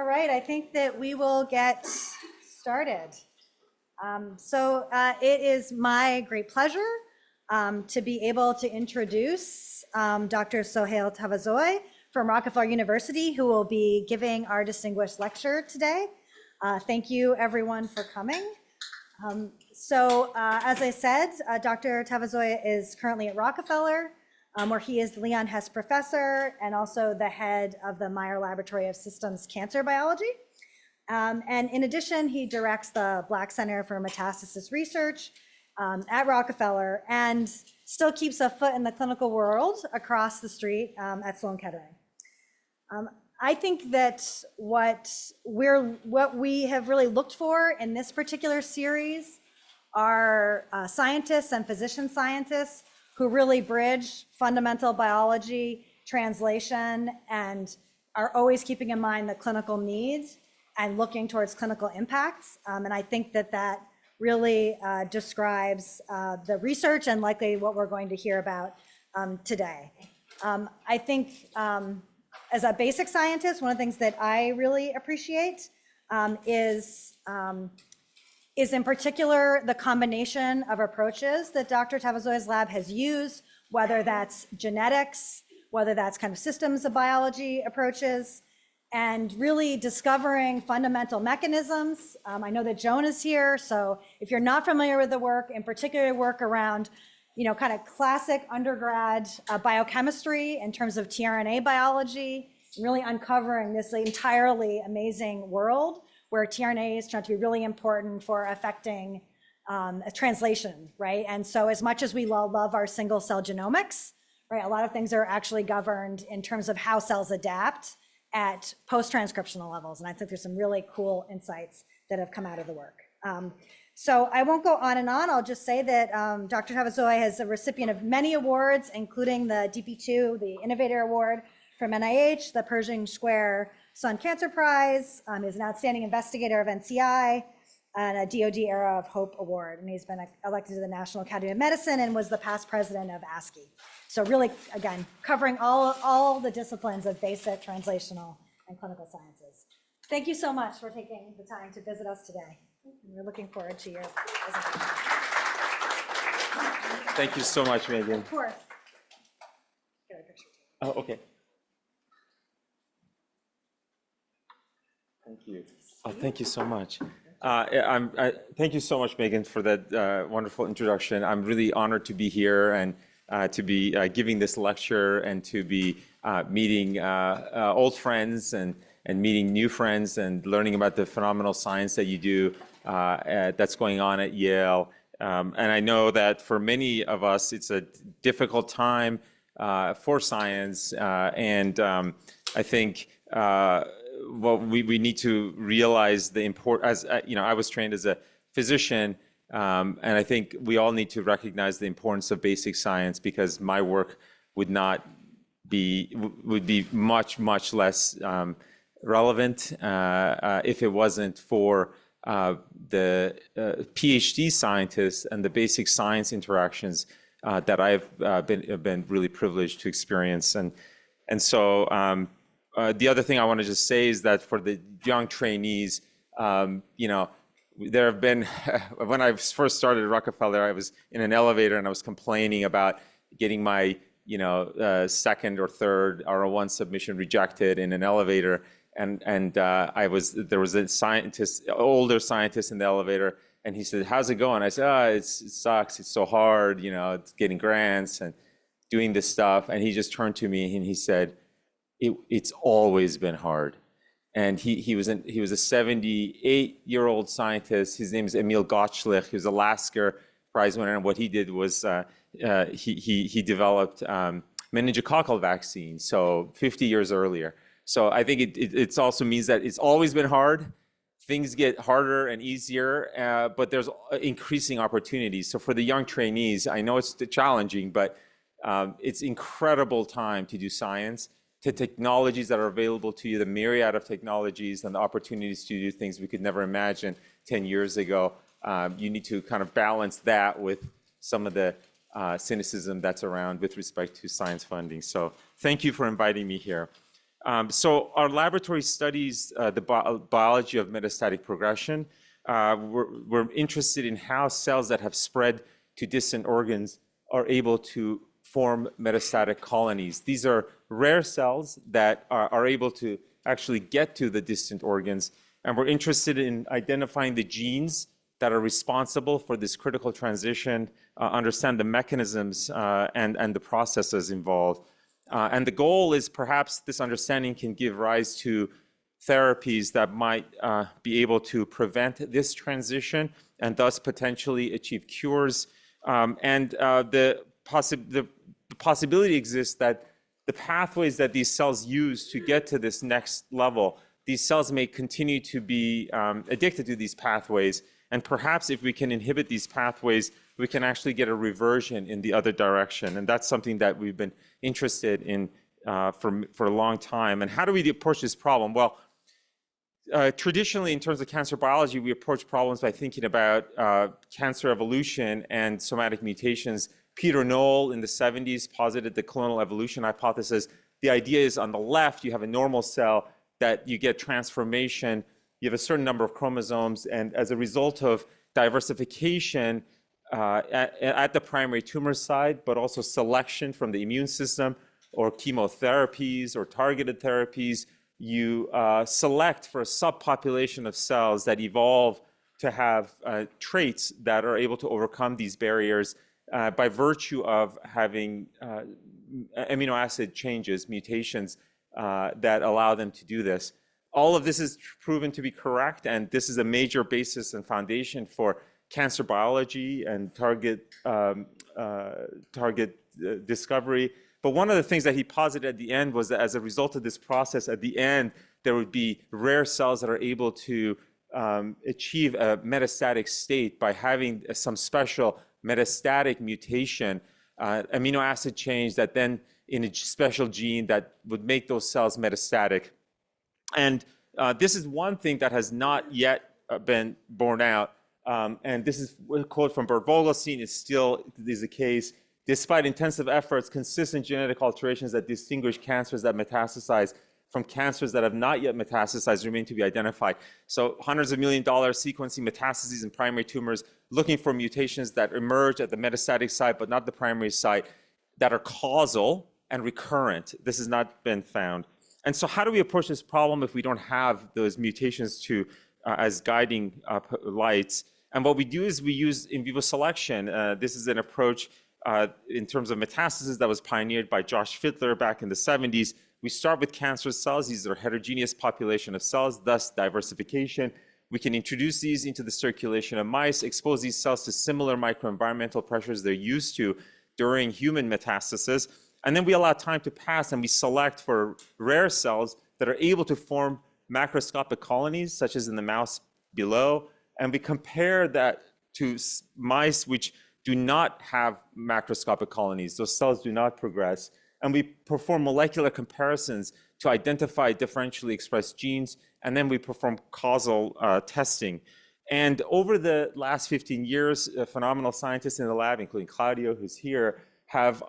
All right, I think that we will get started. It is my great pleasure to be able to introduce Dr. Sohail Tavazoie from Rockefeller University, who will be giving our distinguished lecture today. Thank you, everyone, for coming. As I said, Dr. Tavazoie is currently at Rockefeller, where he is the Leon Hess Professor and also the head of the Meyer Laboratory of Systems Cancer Biology. And in addition, he directs the Black Center for Metastasis Research at Rockefeller and still keeps a foot in the clinical world across the street at Sloan Kettering. I think that what we have really looked for in this particular series are scientists and physician scientists who really bridge fundamental biology, translation, and are always keeping in mind the clinical needs and looking towards clinical impacts. And I think that that really describes the research and likely what we're going to hear about today. I think as a basic scientist, one of the things that I really appreciate is in particular the combination of approaches that Dr. Tavazoie's lab has used, whether that's genetics, whether that's kind of systems of biology approaches, and really discovering fundamental mechanisms. I know that Joan is here, so if you're not familiar with the work, in particular work around, kind of classic undergrad biochemistry in terms of tRNA biology, really uncovering this entirely amazing world where tRNA is turned to be really important for affecting a translation, right? And so as much as we love our single cell genomics, right, a lot of things are actually governed in terms of how cells adapt at post-transcriptional levels. And I think there's some really cool insights that have come out of the work. So I won't go on and on. I'll just say that Dr. Tavazoie is a recipient of many awards, including the DP2, the Innovator Award from NIH, the Pershing Square Sun Cancer Prize, is an outstanding investigator of NCI, and a DoD Era of Hope Award. And he's been elected to the National Academy of Medicine and was the past president of ASCI. So really, again, covering all the disciplines of basic, translational, and clinical sciences. Thank you so much for taking the time to visit us today. We're looking forward to your presentation. Thank you so much, Megan. Of course. Get a picture too. Oh, okay. Thank you. Oh, thank you so much. Thank you so much, Megan, for that wonderful introduction. I'm really honored to be here and to be giving this lecture and to be meeting old friends and meeting new friends and learning about the phenomenal science that you do that's going on at Yale. And I know that for many of us, it's a difficult time for science. I think what we need to realize the importance, as I was trained as a physician, and I think we all need to recognize the importance of basic science, because my work would be much less relevant if it wasn't for the PhD scientists and the basic science interactions that I've been really privileged to experience. And so the other thing I want to just say is that for the young trainees, there have been, when I first started at Rockefeller, I was in an elevator and I was complaining about getting my, second or third R01 submission rejected in an elevator. And there was a scientist, older scientist in the elevator, and he said, "How's it going?" I said, it sucks. It's so hard, it's getting grants and doing this stuff." And he just turned to me and he said, it's always been hard. And he was a 78-year-old scientist. His name is Emil Gottschlich. He was a Lasker Prize winner. And what he did was he developed meningococcal vaccine, so 50 years earlier. So I think it also means that it's always been hard. Things get harder and easier, but there's increasing opportunities. So for the young trainees, I know it's challenging, but it's incredible time to do science. To technologies that are available to you, the myriad of technologies and the opportunities to do things we could never imagine 10 years ago. You need to kind of balance that with some of the cynicism that's around with respect to science funding. So thank you for inviting me here. So our laboratory studies the biology of metastatic progression. We're interested in how cells that have spread to distant organs are able to form metastatic colonies. These are rare cells that are able to actually get to the distant organs. And we're interested in identifying the genes that are responsible for this critical transition, understand the mechanisms and the processes involved. And the goal is perhaps this understanding can give rise to therapies that might be able to prevent this transition and thus potentially achieve cures. The possibility exists that the pathways that these cells use to get to this next level, these cells may continue to be addicted to these pathways. And perhaps if we can inhibit these pathways, we can actually get a reversion in the other direction. And that's something that we've been interested in for a long time. And how do we approach this problem? Well, traditionally, in terms of cancer biology, we approach problems by thinking about cancer evolution and somatic mutations. Peter Knoll in the 70s posited the clonal evolution hypothesis. The idea is on the left, you have a normal cell that you get transformation. You have a certain number of chromosomes, and as a result of diversification at the primary tumor side, but also selection from the immune system or chemotherapies or targeted therapies, you select for a subpopulation of cells that evolve to have traits that are able to overcome these barriers by virtue of having amino acid changes, mutations that allow them to do this. All of this is proven to be correct, and this is a major basis and foundation for cancer biology and target discovery. But one of the things that he posited at the end was that as a result of this process, at the end, there would be rare cells that are able to achieve a metastatic state by having some special metastatic mutation, amino acid change that then in a special gene that would make those cells metastatic. And this is one thing that has not yet been borne out. And this is a quote from Bert Vogelstein. It still is the case. Despite intensive efforts, consistent genetic alterations that distinguish cancers that metastasize from cancers that have not yet metastasized remain to be identified. So hundreds of $1 million sequencing metastases in primary tumors, looking for mutations that emerge at the metastatic site, but not the primary site, that are causal and recurrent. This has not been found. And so how do we approach this problem if we don't have those mutations to as guiding lights? And what we do is we use in vivo selection. This is an approach in terms of metastasis that was pioneered by Josh Fittler back in the 70s. We start with cancer cells. These are heterogeneous population of cells, thus diversification. We can introduce these into the circulation of mice, expose these cells to similar microenvironmental pressures they're used to during human metastasis. And then we allow time to pass and we select for rare cells that are able to form macroscopic colonies, such as in the mouse below. And we compare that to mice which do not have macroscopic colonies. Those cells do not progress. And we perform molecular comparisons to identify differentially expressed genes. And then we perform causal testing. And over the last 15 years, phenomenal scientists in the lab, including Claudio, who's here, have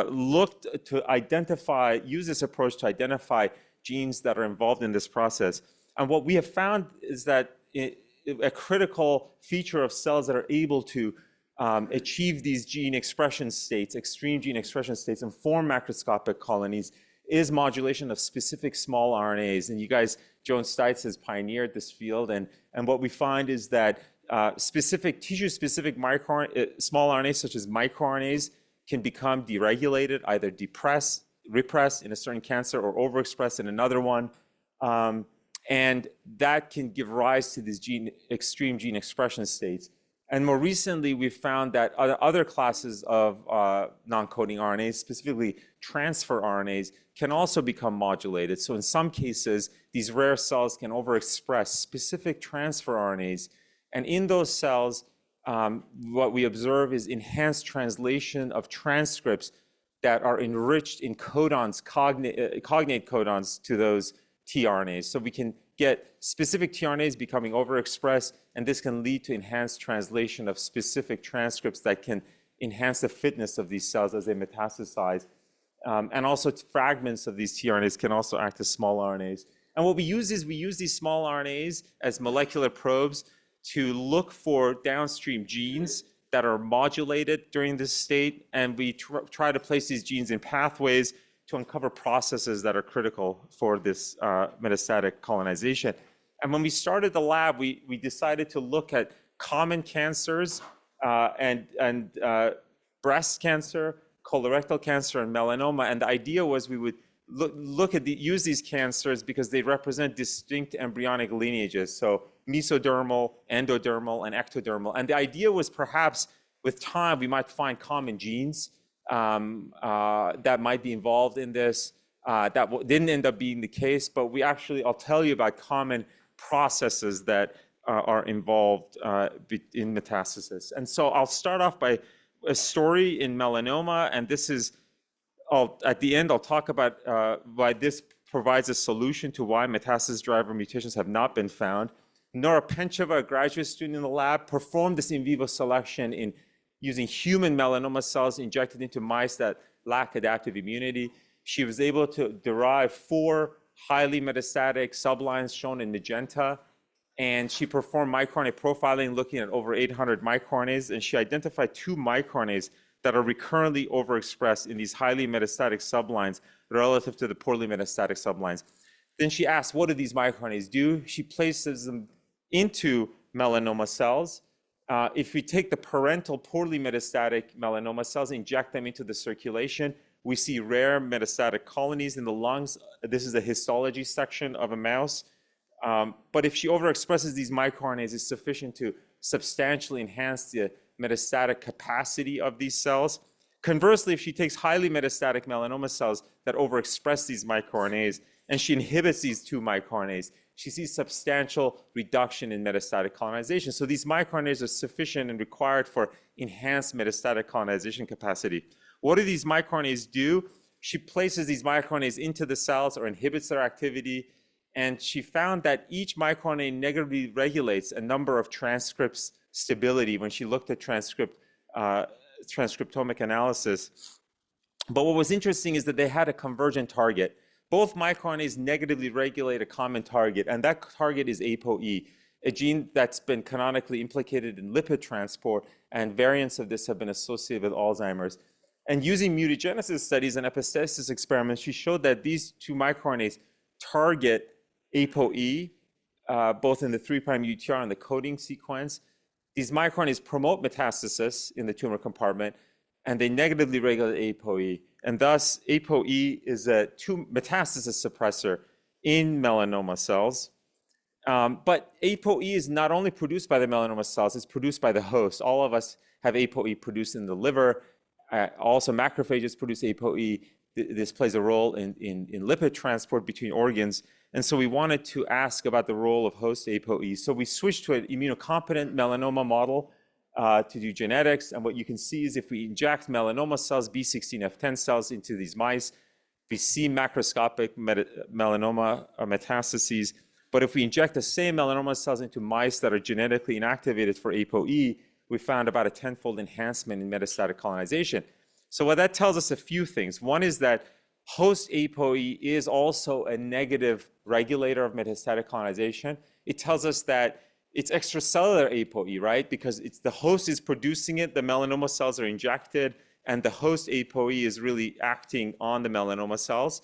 looked to identify, use this approach to identify genes that are involved in this process. And what we have found is that a critical feature of cells that are able to achieve these gene expression states, extreme gene expression states, and form macroscopic colonies is modulation of specific small RNAs. And you guys, Joan Stites has pioneered this field. And what we find is that specific tissue-specific small RNAs, such as microRNAs, can become deregulated, either repressed in a certain cancer or overexpressed in another one. And that can give rise to these extreme gene expression states. And more recently, we've found that other classes of non-coding RNAs, specifically transfer RNAs, can also become modulated. So in some cases, these rare cells can overexpress specific transfer RNAs. And in those cells, what we observe is enhanced translation of transcripts that are enriched in codons, cognate codons to those tRNAs. So we can get specific tRNAs becoming overexpressed, and this can lead to enhanced translation of specific transcripts that can enhance the fitness of these cells as they metastasize. And also fragments of these tRNAs can also act as small RNAs. And what we use is we use these small RNAs as molecular probes to look for downstream genes that are modulated during this state. And we try to place these genes in pathways to uncover processes that are critical for this metastatic colonization. And when we started the lab, we decided to look at common cancers and breast cancer, colorectal cancer, and melanoma. And the idea was we would use these cancers because they represent distinct embryonic lineages. So mesodermal, endodermal, and ectodermal. And the idea was perhaps with time, we might find common genes that might be involved in this. That didn't end up being the case, but I'll tell you about common processes that are involved in metastasis. And so I'll start off by a story in melanoma, and this is, at the end, I'll talk about why this provides a solution to why metastasis driver mutations have not been found. Nora Pencheva, a graduate student in the lab, performed this in vivo selection in using human melanoma cells injected into mice that lack adaptive immunity. She was able to derive 4 highly metastatic sublines shown in magenta, and she performed microRNA profiling looking at over 800 microRNAs, and she identified 2 microRNAs that are recurrently overexpressed in these highly metastatic sublines relative to the poorly metastatic sublines. Then she asked, what do these microRNAs do? She places them into melanoma cells. If we take the parental poorly metastatic melanoma cells, inject them into the circulation, we see rare metastatic colonies in the lungs. This is the histology section of a mouse. But if she overexpresses these microRNAs, it's sufficient to substantially enhance the metastatic capacity of these cells. Conversely, if she takes highly metastatic melanoma cells that overexpress these microRNAs and she inhibits these 2 microRNAs, she sees substantial reduction in metastatic colonization. So these microRNAs are sufficient and required for enhanced metastatic colonization capacity. What do these microRNAs do? She places these microRNAs into the cells or inhibits their activity, and she found that each microRNA negatively regulates a number of transcripts stability when she looked at transcriptomic analysis. But what was interesting is that they had a convergent target. Both microRNAs negatively regulate a common target, and that target is ApoE, a gene that's been canonically implicated in lipid transport, and variants of this have been associated with Alzheimer's. And using mutagenesis studies and epistasis experiments, she showed that these 2 microRNAs target ApoE, both in the 3' UTR and the coding sequence. These microRNAs promote metastasis in the tumor compartment, and they negatively regulate ApoE. And thus, ApoE is a metastasis suppressor in melanoma cells. But ApoE is not only produced by the melanoma cells, it's produced by the host. All of us have ApoE produced in the liver. Also, macrophages produce ApoE. This plays a role in lipid transport between organs. And so we wanted to ask about the role of host ApoE. So we switched to an immunocompetent melanoma model to do genetics. And what you can see is if we inject melanoma cells, B16F10 cells into these mice, we see macroscopic melanoma metastases. But if we inject the same melanoma cells into mice that are genetically inactivated for ApoE, we found about a 10-fold enhancement in metastatic colonization. So what that tells us a few things. One is that host ApoE is also a negative regulator of metastatic colonization. It tells us that it's extracellular ApoE, right? Because the host is producing it, the melanoma cells are injected, and the host ApoE is really acting on the melanoma cells.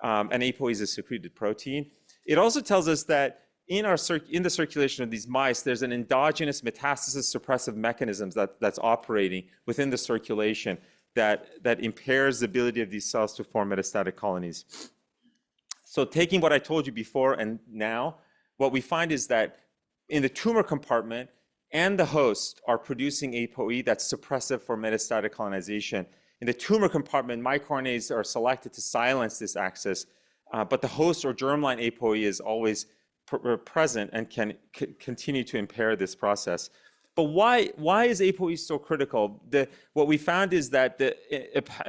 And ApoE is a secreted protein. It also tells us that in the circulation of these mice, there's an endogenous metastasis suppressive mechanism that's operating within the circulation that impairs the ability of these cells to form metastatic colonies. So taking what I told you before and now, what we find is that in the tumor compartment and the host are producing ApoE that's suppressive for metastatic colonization. In the tumor compartment, microRNAs are selected to silence this axis, but the host or germline ApoE is always present and can continue to impair this process. But why is ApoE so critical? What we found is that the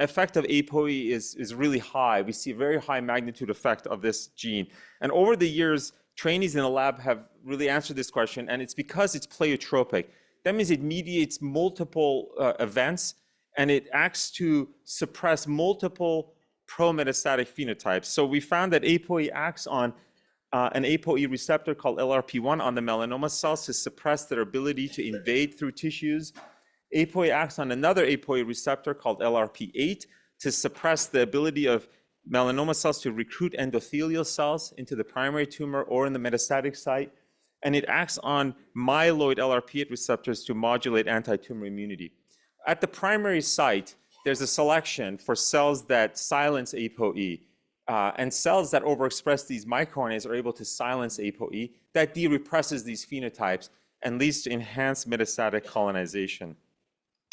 effect of ApoE is really high. We see a very high magnitude effect of this gene. And over the years, trainees in the lab have really answered this question, and it's because it's pleiotropic. That means it mediates multiple events, and it acts to suppress multiple pro-metastatic phenotypes. So we found that ApoE acts on an ApoE receptor called LRP1 on the melanoma cells to suppress their ability to invade through tissues. ApoE acts on another ApoE receptor called LRP8 to suppress the ability of melanoma cells to recruit endothelial cells into the primary tumor or in the metastatic site. And it acts on myeloid LRP8 receptors to modulate anti-tumor immunity. At the primary site, there's a selection for cells that silence ApoE, and cells that overexpress these microRNAs are able to silence ApoE. That de-represses these phenotypes and leads to enhanced metastatic colonization.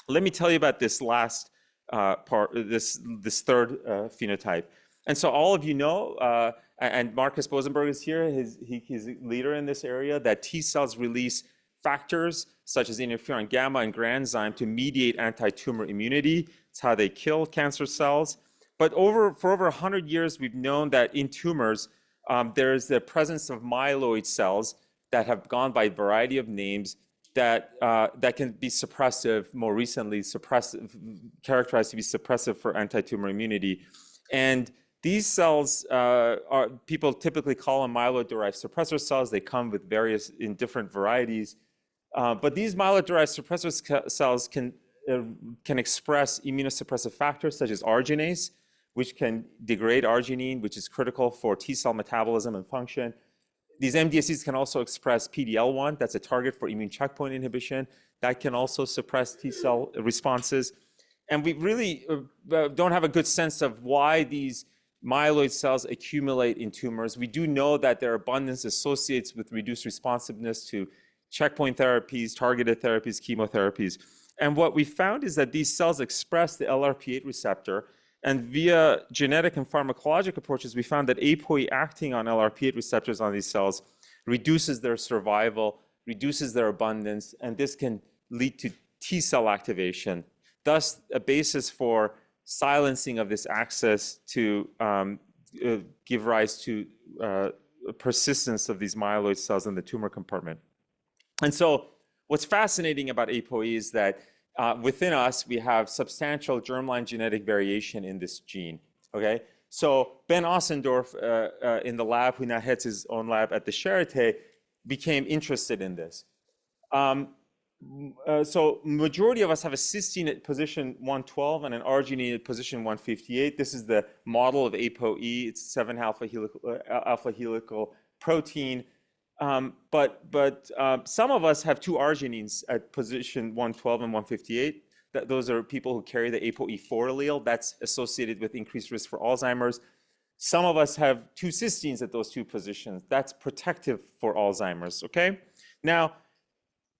Let me tell you about this last this third phenotype. And so all of you know, and Marcus Bosenberg is here, he's a leader in this area, that T cells release factors such as interferon gamma and granzyme to mediate anti-tumor immunity. It's how they kill cancer cells. But for over 100 years, we've known that in tumors, there is the presence of myeloid cells that have gone by a variety of names that can be suppressive, more recently characterized to be suppressive for anti-tumor immunity. And these cells people typically call them myeloid-derived suppressor cells. They come in different varieties. But these myeloid-derived suppressor cells can express immunosuppressive factors such as arginase, which can degrade arginine, which is critical for T cell metabolism and function. These MDSCs can also express PD-L1, that's a target for immune checkpoint inhibition. That can also suppress T cell responses. And we really don't have a good sense of why these myeloid cells accumulate in tumors. We do know that their abundance associates with reduced responsiveness to checkpoint therapies, targeted therapies, chemotherapies. And what we found is that these cells express the LRP8 receptor. And via genetic and pharmacologic approaches, we found that ApoE acting on LRP8 receptors on these cells reduces their survival, reduces their abundance, and this can lead to T cell activation, thus a basis for silencing of this axis to give rise to persistence of these myeloid cells in the tumor compartment. And so what's fascinating about ApoE is that within us, we have substantial germline genetic variation in this gene, okay? So Ben Ossendorf in the lab, who now heads his own lab at the Charité, became interested in this. So majority of us have a cysteine at position 112 and an arginine at position 158. This is the model of ApoE. It's 7-alpha helical protein. But some of us have two arginines at position 112 and 158. Those are people who carry the ApoE4 allele. That's associated with increased risk for Alzheimer's. Some of us have two cysteines at those two positions. That's protective for Alzheimer's, okay? Now,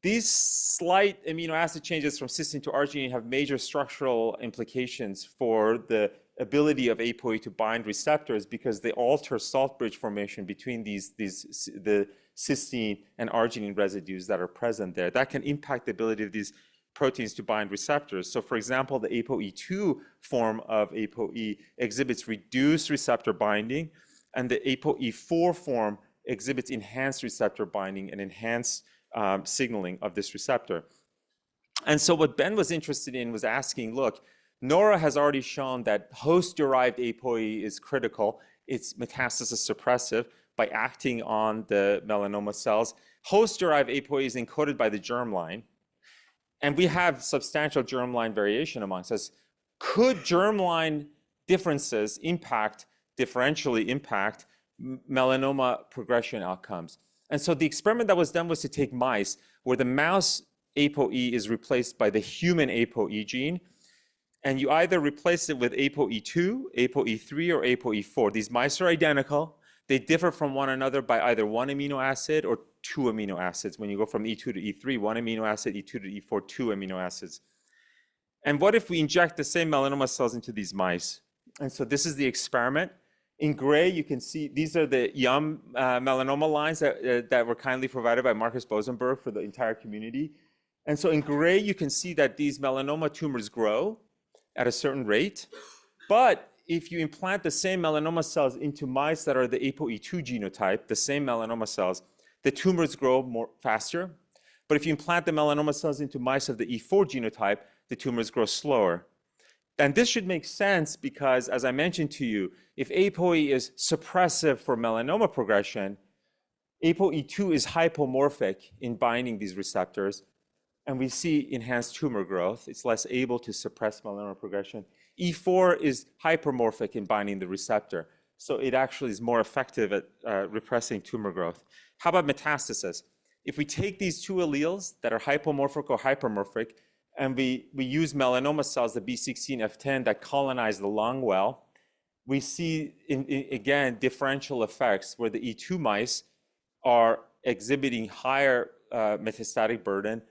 these slight amino acid changes from cysteine to arginine have major structural implications for the ability of ApoE to bind receptors because they alter salt bridge formation between the cysteine and arginine residues that are present there. That can impact the ability of these proteins to bind receptors. So for example, the ApoE2 form of ApoE exhibits reduced receptor binding, and the ApoE4 form exhibits enhanced receptor binding and enhanced signaling of this receptor. And so what Ben was interested in was asking, look, Nora has already shown that host-derived ApoE is critical. It's metastasis suppressive by acting on the melanoma cells. Host-derived ApoE is encoded by the germline, and we have substantial germline variation amongst us. Could germline differences differentially impact melanoma progression outcomes? And so the experiment that was done was to take mice where the mouse ApoE is replaced by the human ApoE gene, and you either replace it with ApoE2, ApoE3, or ApoE4. These mice are identical. They differ from one another by either one amino acid or two amino acids. When you go from E2 to E3, one amino acid, E2 to E4, two amino acids. And what if we inject the same melanoma cells into these mice? And so this is the experiment. In gray, you can see these are the YUM melanoma lines that were kindly provided by Marcus Bosenberg for the entire community. And so in gray, you can see that these melanoma tumors grow at a certain rate. But if you implant the same melanoma cells into mice that are the ApoE2 genotype, the same melanoma cells, the tumors grow faster. But if you implant the melanoma cells into mice of the E4 genotype, the tumors grow slower. And this should make sense because, as I mentioned to you, if ApoE is suppressive for melanoma progression, ApoE2 is hypomorphic in binding these receptors, and we see enhanced tumor growth. It's less able to suppress melanoma progression. E4 is hypermorphic in binding the receptor, so it actually is more effective at repressing tumor growth. How about metastasis? If we take these two alleles that are hypomorphic or hypermorphic, and we use melanoma cells, the B16F10 that colonize the lung well, we see, again, differential effects where the E2 mice are exhibiting higher metastatic burden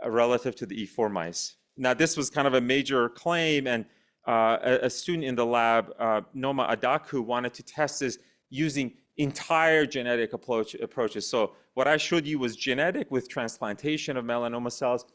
relative to the E4 mice. Now, this was kind of a major claim, and a student in the lab, Noma Adaku, wanted to test this using entire genetic approaches. So what I showed you was genetic with transplantation of melanoma cells,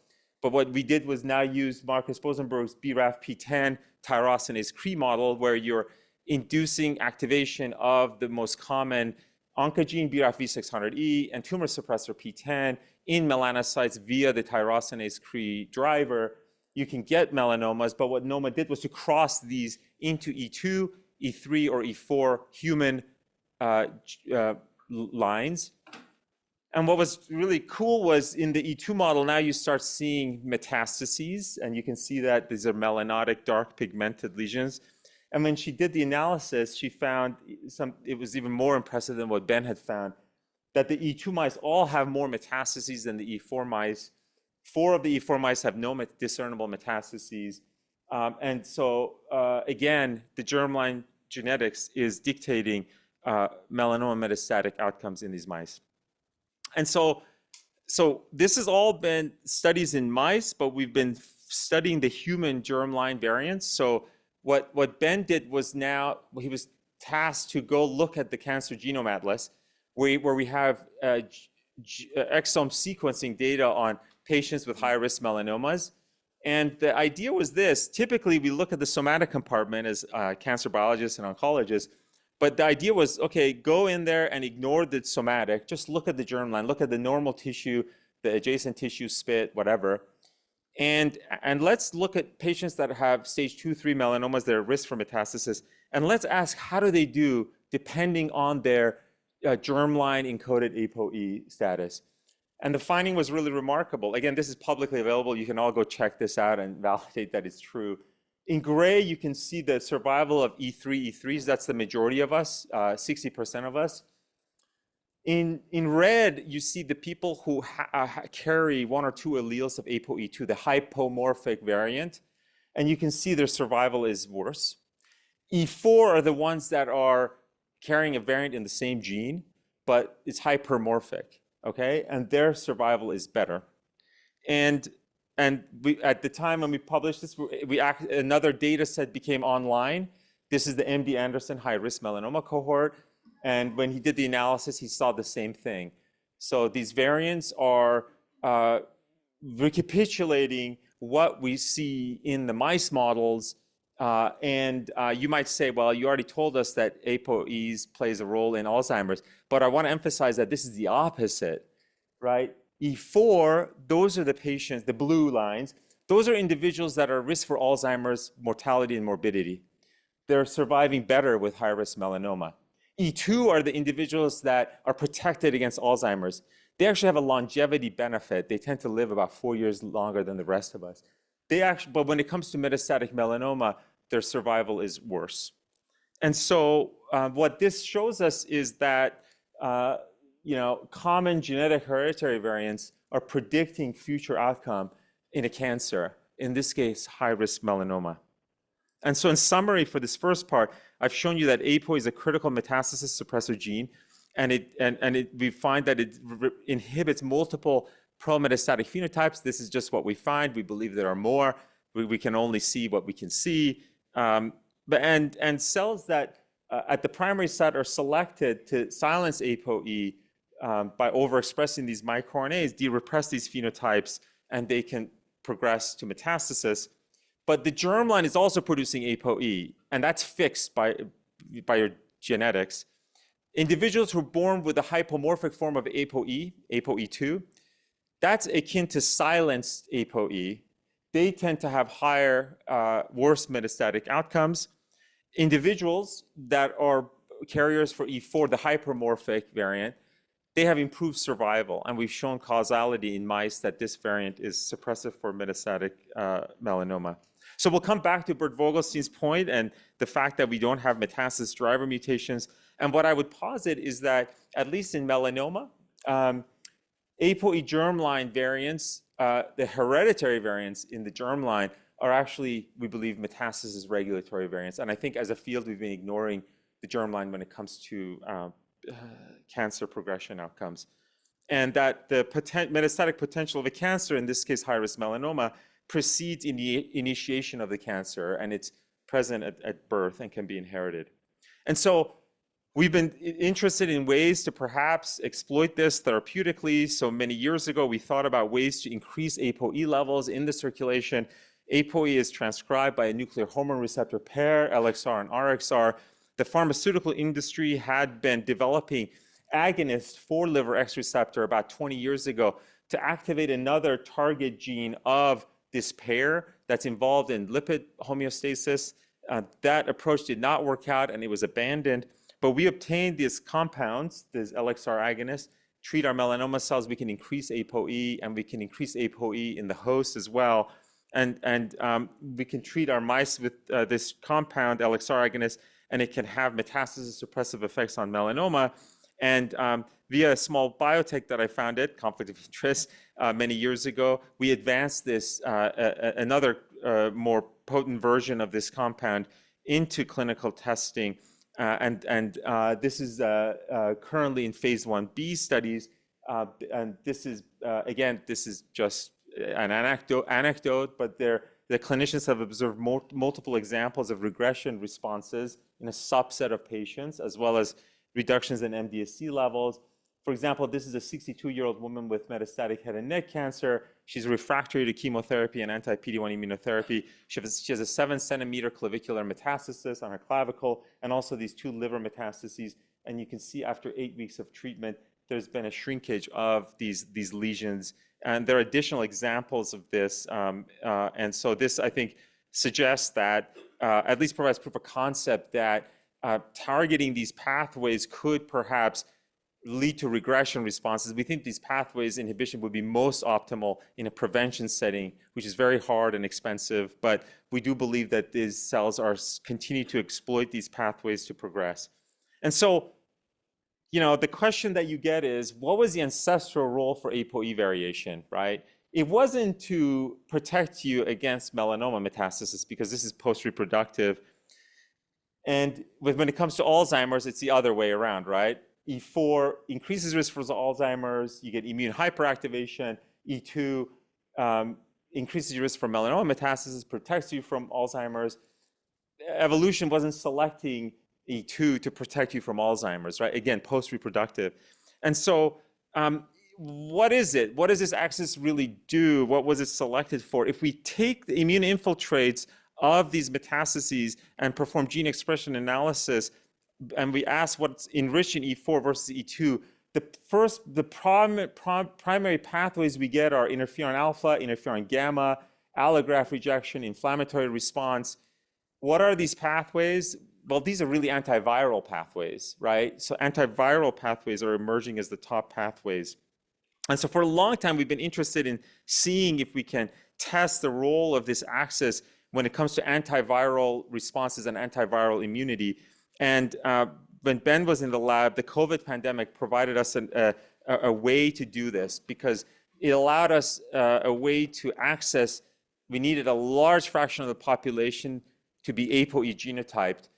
but what we did was now use Marcus Bosenberg's BRAF-P10 tyrosinase CRE model, where you're inducing activation of the most common oncogene BRAF V600E and tumor suppressor P10 in melanocytes via the tyrosinase CRE driver. You can get melanomas, but what Noma did was to cross these into E2, E3, or E4 human lines. And what was really cool was in the E2 model, now you start seeing metastases, and you can see that these are melanotic, dark pigmented lesions. And when she did the analysis, she found it was even more impressive than what Ben had found, that the E2 mice all have more metastases than the E4 mice. 4 of the E4 mice have no discernible metastases. And so, again, the germline genetics is dictating melanoma metastatic outcomes in these mice. And so this has all been studies in mice, but we've been studying the human germline variants. So what Ben did was now he was tasked to go look at the cancer genome atlas, where we have exome sequencing data on patients with high-risk melanomas. And the idea was this: typically we look at the somatic compartment as cancer biologists and oncologists, but the idea was, okay, go in there and ignore the somatic, just look at the germline, look at the normal tissue, the adjacent tissue, spit, whatever. And let's look at patients that have stage 2, 3 melanomas that are at risk for metastasis, and let's ask how do they do depending on their germline encoded ApoE status. And the finding was really remarkable. Again, this is publicly available. You can all go check this out and validate that it's true. In gray, you can see the survival of E3, E3s. That's the majority of us, 60% of us. In red, you see the people who carry 1 or 2 alleles of ApoE2, the hypomorphic variant, and you can see their survival is worse. E4 are the ones that are carrying a variant in the same gene, but it's hypermorphic, okay? And their survival is better. And we, at the time when we published this, another data set became online. This is the MD Anderson high-risk melanoma cohort. And when he did the analysis, he saw the same thing. So these variants are recapitulating what we see in the mice models. You might say, well, you already told us that ApoEs plays a role in Alzheimer's, but I want to emphasize that this is the opposite, right? E4, those are the patients, the blue lines, those are individuals that are at risk for Alzheimer's mortality and morbidity. They're surviving better with high-risk melanoma. E2 are the individuals that are protected against Alzheimer's. They actually have a longevity benefit. They tend to live about 4 years longer than the rest of us. But when it comes to metastatic melanoma, their survival is worse. And so what this shows us is that common genetic hereditary variants are predicting future outcome in a cancer, in this case, high-risk melanoma. And so in summary for this first part, I've shown you that APO is a critical metastasis suppressor gene, and we find that it inhibits multiple pro-metastatic phenotypes. This is just what we find. We believe there are more. We can only see what we can see. And cells that at the primary site are selected to silence ApoE by overexpressing these microRNAs, de-repress these phenotypes, and they can progress to metastasis. But the germline is also producing ApoE, and that's fixed by your genetics. Individuals who are born with a hypomorphic form of ApoE, ApoE2, that's akin to silenced ApoE. they tend to have higher, worse metastatic outcomes. Individuals that are carriers for E4, the hypermorphic variant, they have improved survival, and we've shown causality in mice that this variant is suppressive for metastatic melanoma. So we'll come back to Bert Vogelstein's point and the fact that we don't have metastasis driver mutations. And what I would posit is that, at least in melanoma, ApoE germline variants, the hereditary variants in the germline, are actually, we believe, metastasis regulatory variants. And I think as a field, we've been ignoring the germline when it comes to cancer progression outcomes. And that the metastatic potential of a cancer, in this case high-risk melanoma, precedes in the initiation of the cancer, and it's present at birth and can be inherited. And so we've been interested in ways to perhaps exploit this therapeutically. So many years ago, we thought about ways to increase ApoE levels in the circulation. ApoE is transcribed by a nuclear hormone receptor pair, LXR and RXR. The pharmaceutical industry had been developing agonists for liver X receptor about 20 years ago to activate another target gene of this pair that's involved in lipid homeostasis. That approach did not work out, and it was abandoned. But we obtained these compounds, these LXR agonists, treat our melanoma cells. We can increase ApoE, and we can increase ApoE in the host as well. And we can treat our mice with this compound, LXR agonist, and it can have metastasis suppressive effects on melanoma. And via a small biotech that I founded, conflict of interest, many years ago, we advanced this, another more potent version of this compound into clinical testing. This is currently in phase 1b studies. And this is, again, this is just an anecdote, but the clinicians have observed multiple examples of regression responses in a subset of patients, as well as reductions in MDSC levels. For example, this is a 62-year-old woman with metastatic head and neck cancer. She's refractory to chemotherapy and anti-PD-1 immunotherapy. She has a 7-centimeter clavicular metastasis on her clavicle, and also these 2 liver metastases. And you can see after 8 weeks of treatment, there's been a shrinkage of these lesions. And there are additional examples of this. And so this, I think, suggests that, at least provides proof of concept that targeting these pathways could perhaps lead to regression responses. We think these pathways inhibition would be most optimal in a prevention setting, which is very hard and expensive, but we do believe that these cells are continue to exploit these pathways to progress. And so, you know, the question that you get is, what was the ancestral role for ApoE variation, right? It wasn't to protect you against melanoma metastasis, because this is post-reproductive. And when it comes to Alzheimer's, it's the other way around, right? E4 increases risk for Alzheimer's, you get immune hyperactivation. E2 increases your risk for melanoma metastasis, protects you from Alzheimer's. Evolution wasn't selecting E2 to protect you from Alzheimer's, right? Again, post-reproductive. And so what is it? What does this axis really do? What was it selected for? If we take the immune infiltrates of these metastases and perform gene expression analysis, and we ask what's enriched in E4 versus E2, the primary pathways we get are interferon alpha, interferon gamma, allograft rejection, inflammatory response. What are these pathways? Well, these are really antiviral pathways, right? So antiviral pathways are emerging as the top pathways. And so for a long time, we've been interested in seeing if we can test the role of this axis when it comes to antiviral responses and antiviral immunity. And when Ben was in the lab, the COVID pandemic provided us a way to do this, because it allowed us a way to access, we needed a large fraction of the population to be ApoE genotyped,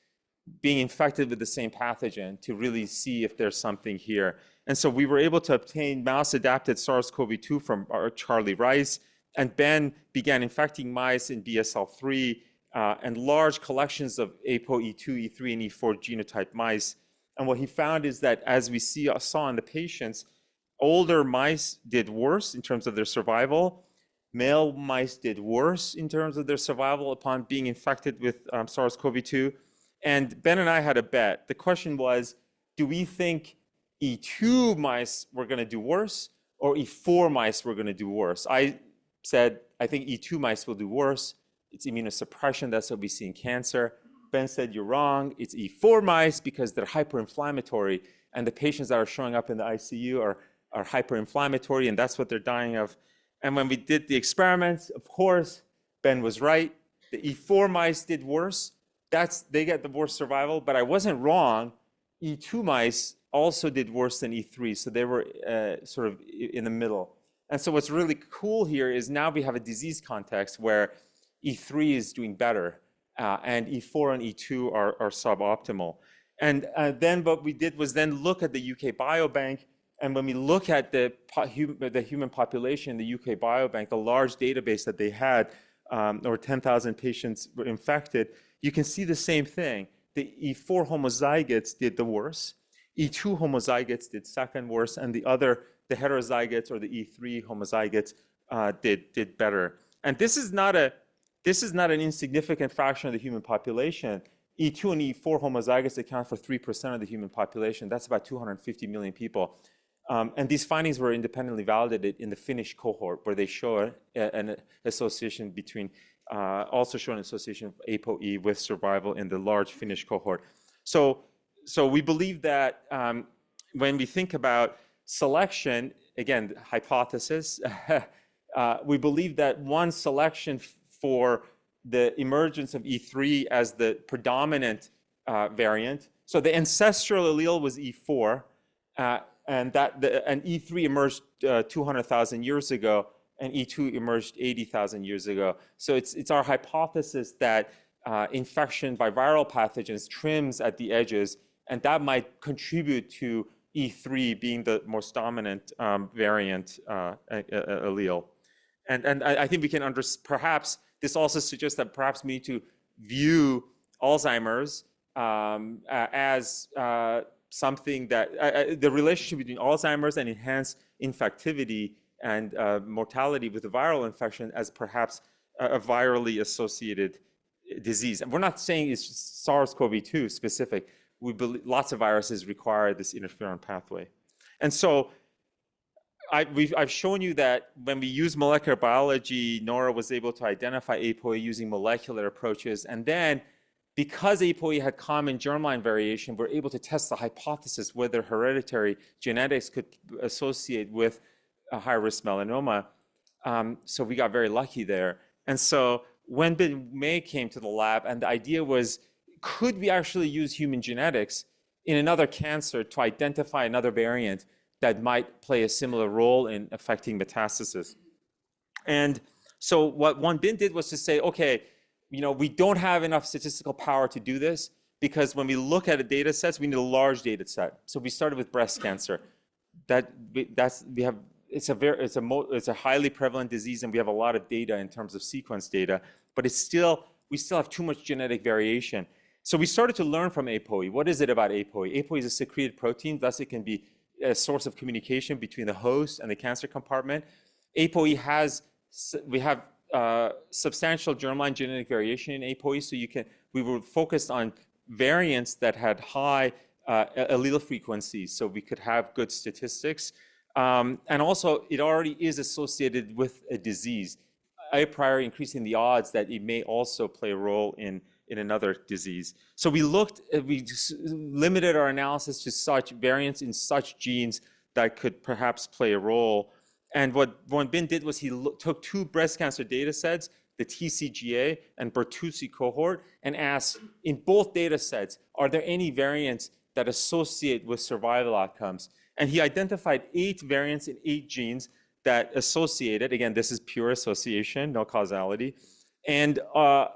being infected with the same pathogen, to really see if there's something here. And so we were able to obtain mouse-adapted SARS-CoV-2 from Charlie Rice, and Ben began infecting mice in BSL-3 and large collections of ApoE2, E3, and E4 genotype mice. And what he found is that, as we saw in the patients, older mice did worse in terms of their survival. Male mice did worse in terms of their survival upon being infected with SARS-CoV-2. And Ben and I had a bet. The question was, do we think E2 mice were going to do worse, or E4 mice were going to do worse? I said, I think E2 mice will do worse. It's immunosuppression. That's what we see in cancer. Ben said, you're wrong. It's E4 mice because they're hyperinflammatory. And the patients that are showing up in the ICU are hyperinflammatory, and that's what they're dying of. And when we did the experiments, of course, Ben was right. The E4 mice did worse. They get the worst survival, but I wasn't wrong. E2 mice also did worse than E3, so they were sort of in the middle. And so what's really cool here is now we have a disease context where E3 is doing better, and E4 and E2 are suboptimal. And then what we did was then look at the UK Biobank, and when we look at the human population in the UK Biobank, the large database that they had, over 10,000 patients were infected, you can see the same thing. The E4 homozygotes did the worst. E2 homozygotes did second worst, and the heterozygotes or the E3 homozygotes did better. And this is not an insignificant fraction of the human population. E2 and E4 homozygotes account for 3% of the human population. That's about 250 million people. And these findings were independently validated in the Finnish cohort, where they show an association between, also show an association of ApoE with survival in the large Finnish cohort. So we believe that when we think about selection, again, hypothesis, we believe that one selection for the emergence of E3 as the predominant variant. So the ancestral allele was E4, and E3 emerged 200,000 years ago, and E2 emerged 80,000 years ago. So it's our hypothesis that infection by viral pathogens trims at the edges, and that might contribute to E3 being the most dominant variant allele. And I think we can perhaps this also suggests that perhaps we need to view Alzheimer's as something that the relationship between Alzheimer's and enhanced infectivity and mortality with a viral infection as perhaps a virally associated disease. And we're not saying it's SARS-CoV-2 specific. We believe lots of viruses require this interferon pathway. And so I've shown you that when we use molecular biology, Nora was able to identify ApoE using molecular approaches. And then because ApoE had common germline variation, we're able to test the hypothesis whether hereditary genetics could associate with a high-risk melanoma. So we got very lucky there. And so when Ben May came to the lab, and the idea was, could we actually use human genetics in another cancer to identify another variant that might play a similar role in affecting metastasis? And so what Bin did was to say, okay, we don't have enough statistical power to do this, because when we look at the data sets, we need a large data set. So we started with breast cancer. It's a highly prevalent disease, and we have a lot of data in terms of sequence data, but we still have too much genetic variation. So we started to learn from ApoE. What is it about ApoE? ApoE is a secreted protein, thus it can be a source of communication between the host and the cancer compartment. ApoE we have substantial germline genetic variation in ApoE, so we were focused on variants that had high allele frequencies, so we could have good statistics. And also, it already is associated with a disease, a priori increasing the odds that it may also play a role in another disease. So we limited our analysis to such variants in such genes that could perhaps play a role. And what Bin did was he took two breast cancer data sets, the TCGA and Bertuzzi cohort, and asked, in both data sets, are there any variants that associate with survival outcomes? And he identified 8 variants in 8 genes that associated. Again, this is pure association, no causality. And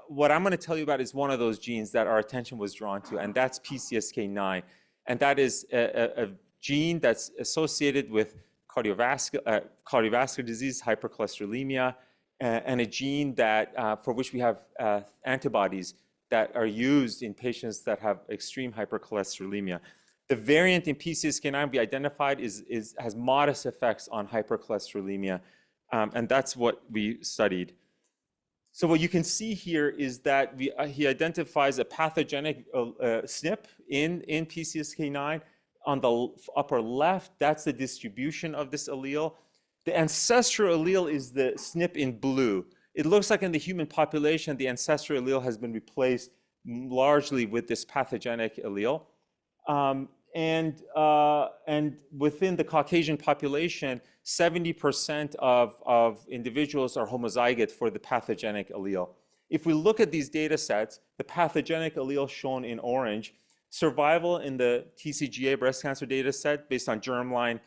what I'm going to tell you about is one of those genes that our attention was drawn to, and that's PCSK9. And that is a gene that's associated with cardiovascular disease, hypercholesterolemia, and a gene that for which we have antibodies that are used in patients that have extreme hypercholesterolemia. The variant in PCSK9 we identified has modest effects on hypercholesterolemia, and that's what we studied. So what you can see here is that he identifies a pathogenic SNP in PCSK9. On the upper left, that's the distribution of this allele. The ancestral allele is the SNP in blue. It looks like in the human population, the ancestral allele has been replaced largely with this pathogenic allele. And within the Caucasian population, 70% of individuals are homozygous for the pathogenic allele. If we look at these data sets, the pathogenic allele shown in orange, survival in the TCGA breast cancer data set based on germline,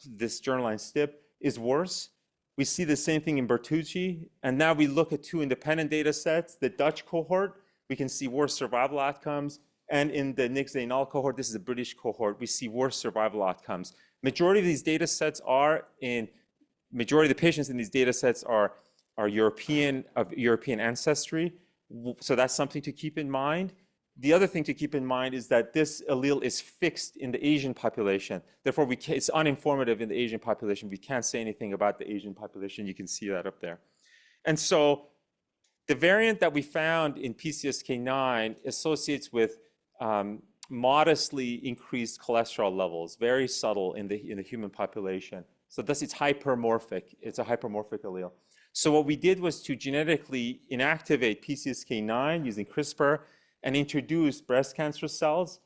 this germline STIP, is worse. We see the same thing in Bertucci. And now we look at two independent data sets, the Dutch cohort, we can see worse survival outcomes. And in the Nick Zainal cohort, this is a British cohort, we see worse survival outcomes. Majority of these data sets majority of the patients in these data sets are European ancestry. So that's something to keep in mind. The other thing to keep in mind is that this allele is fixed in the Asian population. Therefore, it's uninformative in the Asian population. We can't say anything about the Asian population. You can see that up there. And so the variant that we found in PCSK9 associates with modestly increased cholesterol levels, very subtle in the human population. So thus it's hypermorphic. It's a hypermorphic allele. So what we did was to genetically inactivate PCSK9 using CRISPR and introduce breast cancer cells,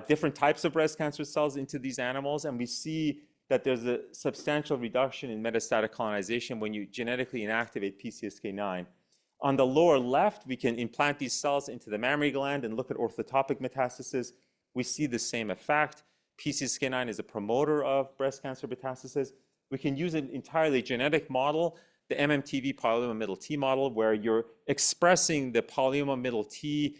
different types of breast cancer cells into these animals. And we see that there's a substantial reduction in metastatic colonization when you genetically inactivate PCSK9. On the lower left, we can implant these cells into the mammary gland and look at orthotopic metastasis. We see the same effect. PCSK9 is a promoter of breast cancer metastasis. We can use an entirely genetic model, the MMTV polyoma middle T model, where you're expressing the polyoma middle T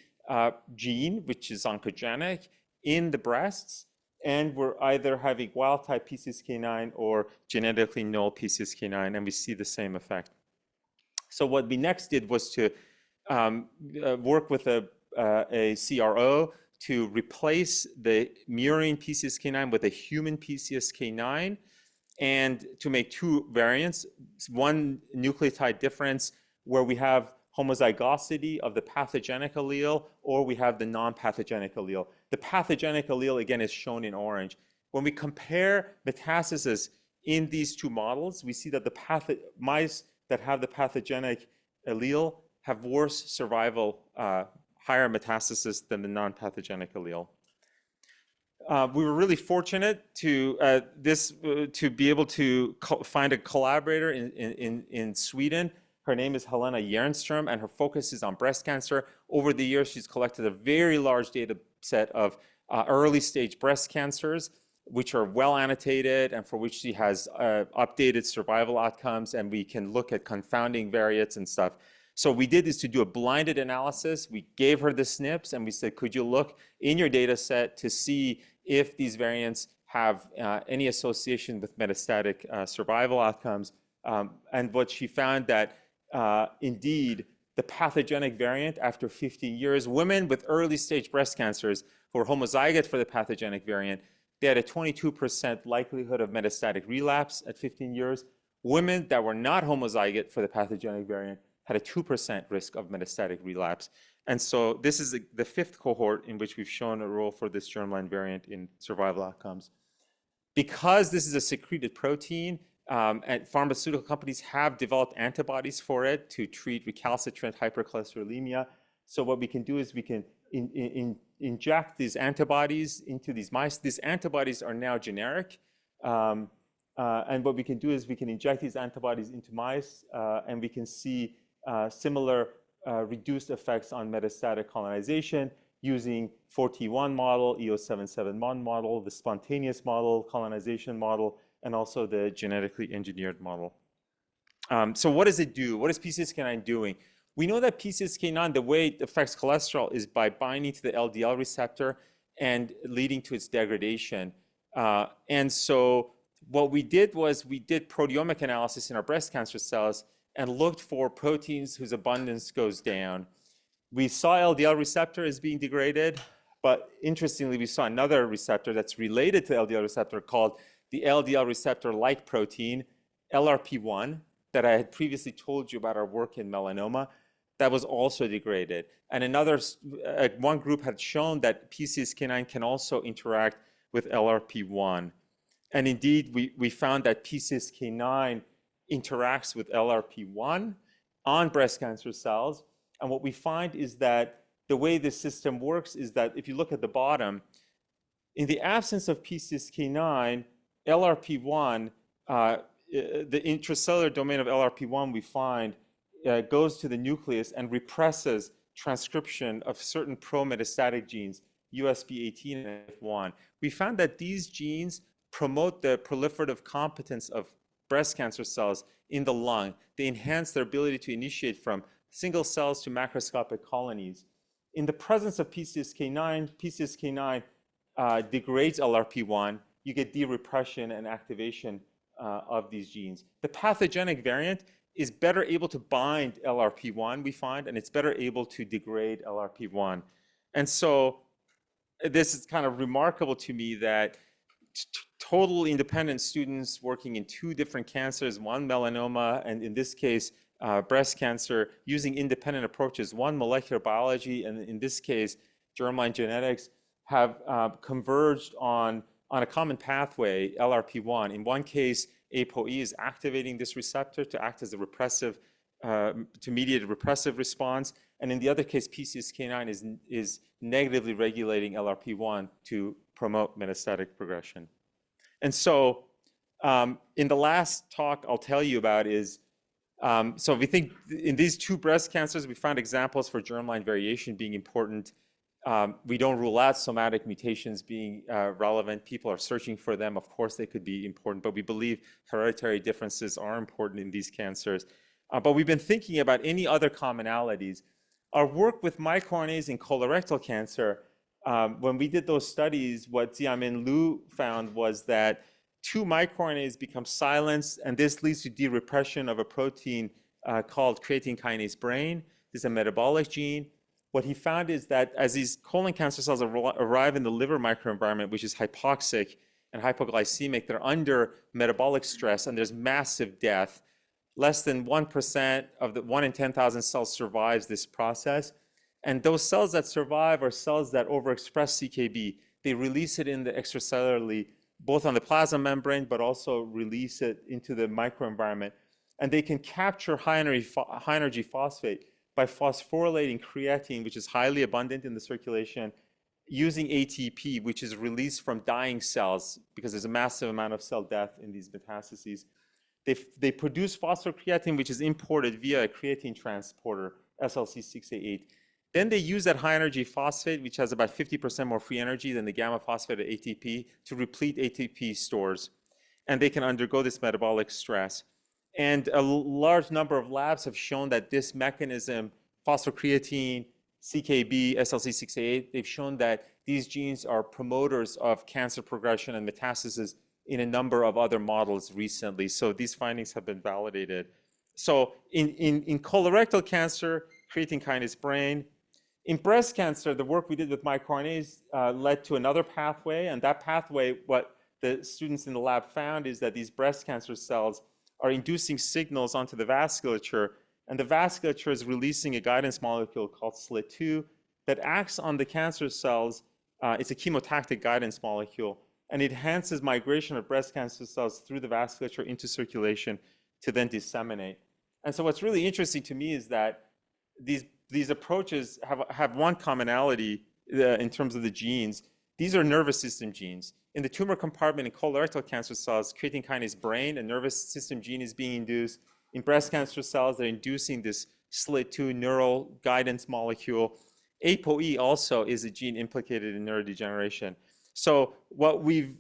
gene, which is oncogenic, in the breasts, and we're either having wild-type PCSK9 or genetically null PCSK9, and we see the same effect. So what we next did was to work with a CRO to replace the murine PCSK9 with a human PCSK9 and to make two variants, one nucleotide difference where we have homozygosity of the pathogenic allele or we have the non-pathogenic allele. The pathogenic allele, again, is shown in orange. When we compare metastasis in these two models, we see that the mice that have the pathogenic allele have worse survival, higher metastasis than the non-pathogenic allele. We were really fortunate to be able to find a collaborator in Sweden. Her name is Helena Jernström, and her focus is on breast cancer. Over the years, she's collected a very large data set of early stage breast cancers, which are well annotated and for which she has updated survival outcomes, and we can look at confounding variants and stuff. So we did is to do a blinded analysis. We gave her the SNPs and we said, could you look in your data set to see if these variants have any association with metastatic survival outcomes? And what she found that indeed, the pathogenic variant after 15 years, women with early stage breast cancers who were homozygous for the pathogenic variant, they had a 22% likelihood of metastatic relapse at 15 years. Women that were not homozygous for the pathogenic variant had a 2% risk of metastatic relapse. And so this is the fifth cohort in which we've shown a role for this germline variant in survival outcomes. Because this is a secreted protein, and pharmaceutical companies have developed antibodies for it to treat recalcitrant hypercholesterolemia. So what we can do is we can inject these antibodies into these mice. These antibodies are now generic. And what we can do is we can inject these antibodies into mice, and we can see similar reduced effects on metastatic colonization using 4T1 model, EO771 model, the spontaneous model, colonization model, and also the genetically engineered model. So what does it do? What is PCSK9 doing? We know that PCSK9, the way it affects cholesterol is by binding to the LDL receptor and leading to its degradation. And so what we did was we did proteomic analysis in our breast cancer cells and looked for proteins whose abundance goes down. We saw LDL receptor as being degraded, but interestingly, we saw another receptor that's related to LDL receptor called the LDL receptor-like protein, LRP1, that I had previously told you about our work in melanoma, that was also degraded. And one group had shown that PCSK9 can also interact with LRP1. And indeed, we found that PCSK9 interacts with LRP1 on breast cancer cells. And what we find is that the way this system works is that if you look at the bottom, in the absence of PCSK9, LRP1, the intracellular domain of LRP1 we find goes to the nucleus and represses transcription of certain pro-metastatic genes, USP18 and F1. We found that these genes promote the proliferative competence of breast cancer cells in the lung. They enhance their ability to initiate from single cells to macroscopic colonies. In the presence of PCSK9 degrades LRP1, you get de-repression and activation of these genes. The pathogenic variant is better able to bind LRP1, we find, and it's better able to degrade LRP1. And so this is kind of remarkable to me that total independent students working in two different cancers, one melanoma, and in this case, breast cancer, using independent approaches, one molecular biology, and in this case, germline genetics, have converged on a common pathway, LRP1. In one case, ApoE is activating this receptor to act as a repressive, to mediate a repressive response. And in the other case, PCSK9 is negatively regulating LRP1 to promote metastatic progression. And so in the last talk I'll tell you about is, so we think in these two breast cancers, we found examples for germline variation being important. We don't rule out somatic mutations being relevant. People are searching for them. Of course, they could be important, but we believe hereditary differences are important in these cancers. But we've been thinking about any other commonalities. Our work with microRNAs in colorectal cancer, when we did those studies, what Xiaomin Liu found was that two microRNAs become silenced, and this leads to de-repression of a protein called creatine kinase brain. This is a metabolic gene. What he found is that as these colon cancer cells arrive in the liver microenvironment, which is hypoxic and hypoglycemic, they're under metabolic stress and there's massive death. Less than 1% of the 1 in 10,000 cells survives this process. And those cells that survive are cells that overexpress CKB. They release it in the extracellularly, both on the plasma membrane, but also release it into the microenvironment. And they can capture high energy phosphate by phosphorylating creatine, which is highly abundant in the circulation, using ATP, which is released from dying cells, because there's a massive amount of cell death in these metastases. They produce phosphocreatine, which is imported via a creatine transporter, SLC6A8. Then they use that high energy phosphate, which has about 50% more free energy than the gamma phosphate of ATP, to replete ATP stores. And they can undergo this metabolic stress. And a large number of labs have shown that this mechanism, phosphocreatine, CKB, SLC6A8, they've shown that these genes are promoters of cancer progression and metastasis in a number of other models recently. So these findings have been validated. So in colorectal cancer, creatine kinase brain. In breast cancer, the work we did with microRNAs led to another pathway. And that pathway, what the students in the lab found is that these breast cancer cells are inducing signals onto the vasculature. And the vasculature is releasing a guidance molecule called SLIT2 that acts on the cancer cells. It's a chemotactic guidance molecule. And it enhances migration of breast cancer cells through the vasculature into circulation to then disseminate. And so what's really interesting to me is that these approaches have one commonality in terms of the genes. These are nervous system genes. In the tumor compartment in colorectal cancer cells, creatine kinase brain, a nervous system gene, is being induced. In breast cancer cells, they're inducing this SLIT2 neural guidance molecule. ApoE also is a gene implicated in neurodegeneration. So what we've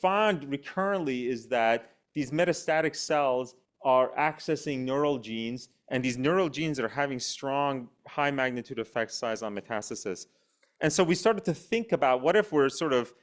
found recurrently is that these metastatic cells are accessing neural genes, and these neural genes are having strong, high magnitude effect size on metastasis. And so we started to think about, what if we're sort of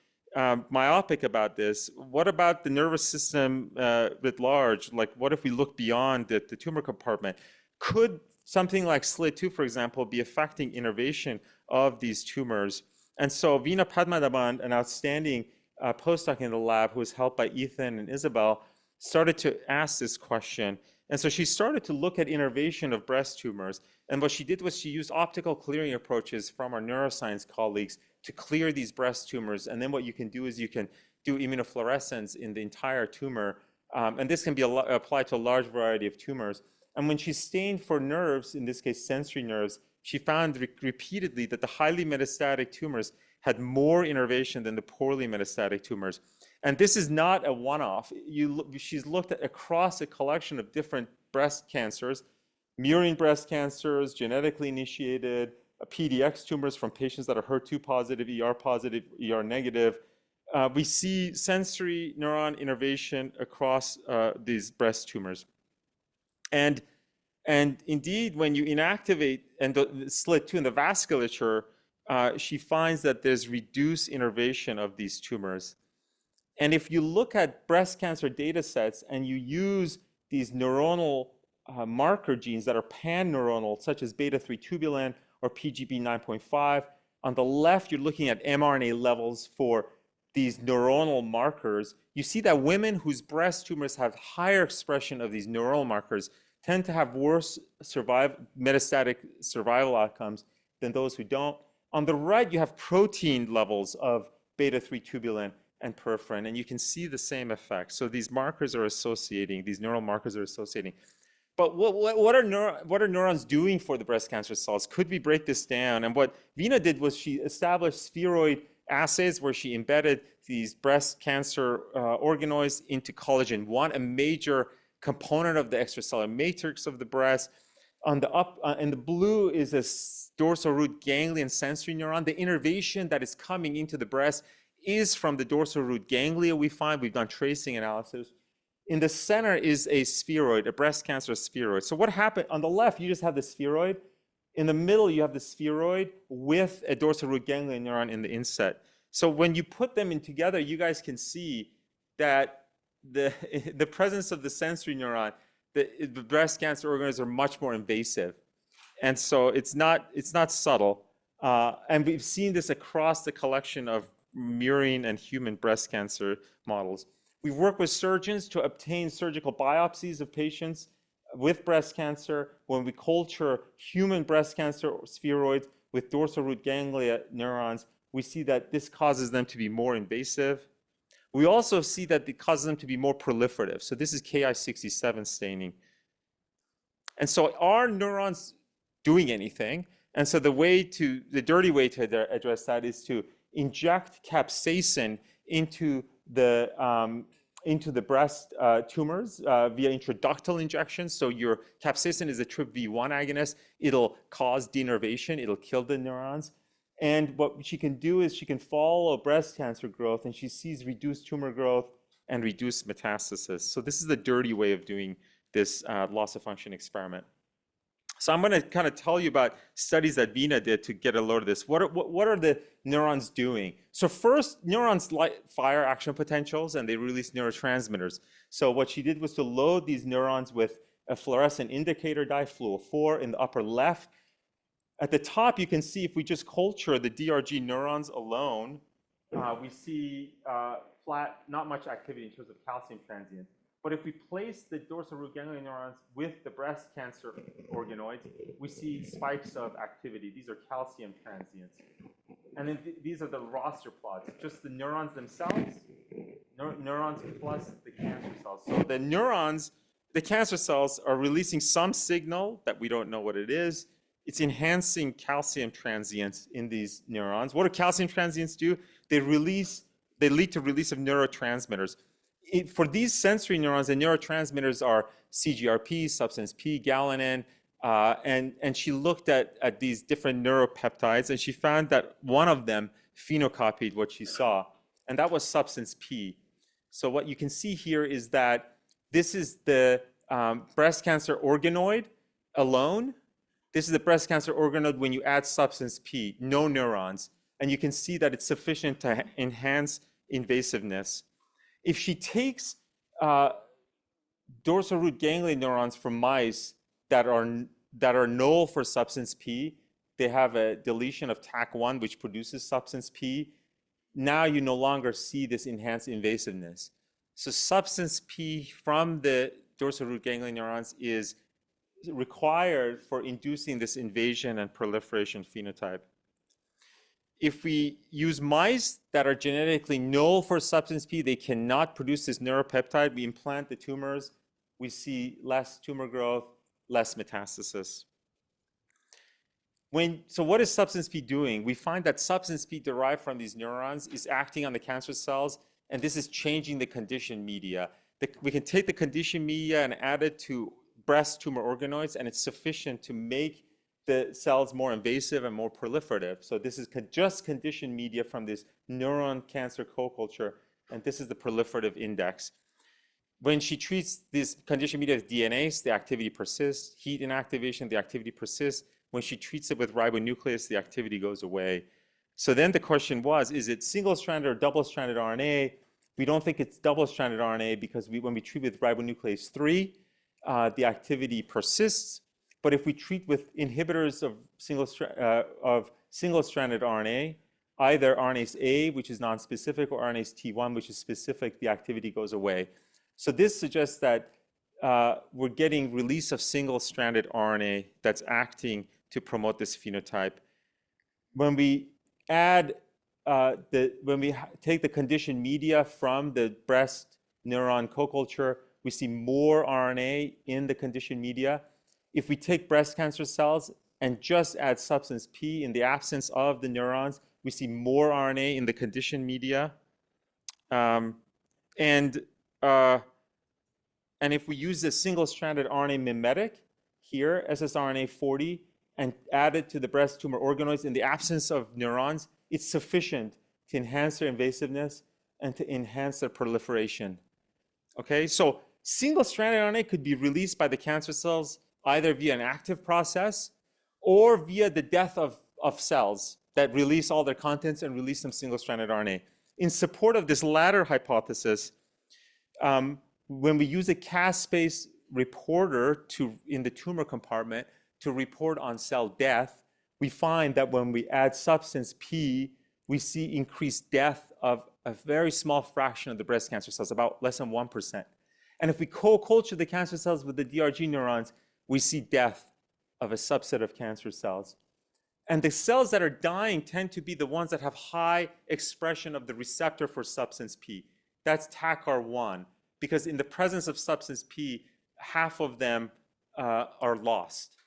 myopic about this? What about the nervous system writ large? Like, what if we look beyond the tumor compartment? Could something like SLIT2, for example, be affecting innervation of these tumors? And so Veena Padmanabhan, an outstanding postdoc in the lab who was helped by Ethan and Isabel, started to ask this question. And so she started to look at innervation of breast tumors. And what she did was she used optical clearing approaches from our neuroscience colleagues to clear these breast tumors. And then what you can do is you can do immunofluorescence in the entire tumor. And this can be applied to a large variety of tumors. And when she stained for nerves, in this case sensory nerves, she found repeatedly that the highly metastatic tumors had more innervation than the poorly metastatic tumors. And this is not a one-off. She's looked at across a collection of different breast cancers, murine breast cancers, genetically initiated, PDX tumors from patients that are HER2 positive, ER positive, ER negative. We see sensory neuron innervation across these breast tumors. And indeed, when you inactivate SLIT2 in the vasculature, she finds that there's reduced innervation of these tumors. And if you look at breast cancer data sets and you use these neuronal marker genes that are pan-neuronal, such as beta-3 tubulin or PGB9.5, on the left, you're looking at mRNA levels for these neuronal markers. You see that women whose breast tumors have higher expression of these neuronal markers tend to have worse metastatic survival outcomes than those who don't. On the right, you have protein levels of beta-3 tubulin and perforin, and you can see the same effect. So these markers are associating, these neural markers are associating. But what are neurons doing for the breast cancer cells? Could we break this down? And what Veena did was she established spheroid assays where she embedded these breast cancer organoids into collagen 1, a major component of the extracellular matrix of the breast. On the in the blue is a dorsal root ganglion sensory neuron. The innervation that is coming into the breast is from the dorsal root ganglia we find. We've done tracing analysis. In the center is a spheroid, a breast cancer spheroid. So what happened? On the left, you just have the spheroid. In the middle, you have the spheroid with a dorsal root ganglion neuron in the inset. So when you put them in together, you guys can see that the presence of the sensory neuron, the breast cancer organoids are much more invasive. And so it's not subtle. And we've seen this across the collection of murine and human breast cancer models. We've worked with surgeons to obtain surgical biopsies of patients with breast cancer. When we culture human breast cancer spheroids with dorsal root ganglia neurons, we see that this causes them to be more invasive. We also see that it causes them to be more proliferative. So this is Ki67 staining. And so are neurons doing anything? And so the dirty way to address that is to inject capsaicin into the breast tumors via intraductal injections. So your capsaicin is a TRPV1 agonist. It'll cause denervation. It'll kill the neurons. And what she can do is she can follow breast cancer growth, and she sees reduced tumor growth and reduced metastasis. So this is the dirty way of doing this loss of function experiment. So I'm going to kind of tell you about studies that Veena did to get a load of this. What are the neurons doing? So first, neurons fire action potentials, and they release neurotransmitters. So what she did was to load these neurons with a fluorescent indicator dye, fluo4, in the upper left. At the top, you can see if we just culture the DRG neurons alone, we see flat, not much activity in terms of calcium transients. But if we place the dorsal root ganglion neurons with the breast cancer organoids, we see spikes of activity. These are calcium transients. And then these are the roster plots, just the neurons themselves, neurons plus the cancer cells. So the neurons, the cancer cells are releasing some signal that we don't know what it is. It's enhancing calcium transients in these neurons. What do calcium transients do? They lead to release of neurotransmitters. For these sensory neurons, the neurotransmitters are CGRP, substance P, galanin, and she looked at these different neuropeptides, and she found that one of them phenocopied what she saw, and that was substance P. So what you can see here is that this is the breast cancer organoid alone. This is the breast cancer organoid when you add substance P, no neurons, and you can see that it's sufficient to enhance invasiveness. If she takes dorsal root ganglion neurons from mice that are null for substance P, they have a deletion of TAC1, which produces substance P. Now you no longer see this enhanced invasiveness. So substance P from the dorsal root ganglion neurons is required for inducing this invasion and proliferation phenotype. if we use mice that are genetically null for substance P, they cannot produce this neuropeptide. We implant the tumors. We see less tumor growth, less metastasis. So what is substance P doing? We find that substance P derived from these neurons is acting on the cancer cells, and this is changing the conditioned media. We can take the conditioned media and add it to breast tumor organoids, and it's sufficient to make the cells more invasive and more proliferative. So this is just conditioned media from this neuron cancer co-culture, and this is the proliferative index. When she treats this conditioned media with DNase, the activity persists. Heat inactivation, the activity persists. When she treats it with ribonuclease, the activity goes away. So then the question was, is it single-stranded or double-stranded RNA? We don't think it's double-stranded RNA because when we treat with ribonuclease 3, the activity persists. But if we treat with inhibitors of single-stranded RNA, either RNase A, which is nonspecific, or RNase T1, which is specific, the activity goes away. So this suggests that we're getting release of single-stranded RNA that's acting to promote this phenotype. When we add when we take the conditioned media from the breast neuron co-culture, we see more RNA in the conditioned media. If we take breast cancer cells and just add substance P in the absence of the neurons, we see more RNA in the conditioned media. And if we use the single-stranded RNA mimetic here, ssRNA 40, and add it to the breast tumor organoids in the absence of neurons, it's sufficient to enhance their invasiveness and to enhance their proliferation. Okay, so single-stranded RNA could be released by the cancer cells either via an active process or via the death of cells that release all their contents and release some single-stranded RNA. In support of this latter hypothesis, when we use a Cas-space reporter in the tumor compartment to report on cell death, we find that when we add substance P, we see increased death of a very small fraction of the breast cancer cells, about less than 1%. And if we co-culture the cancer cells with the DRG neurons, we see death of a subset of cancer cells. And the cells that are dying tend to be the ones that have high expression of the receptor for substance P. That's TACR1, because in the presence of substance P, half of them are lost.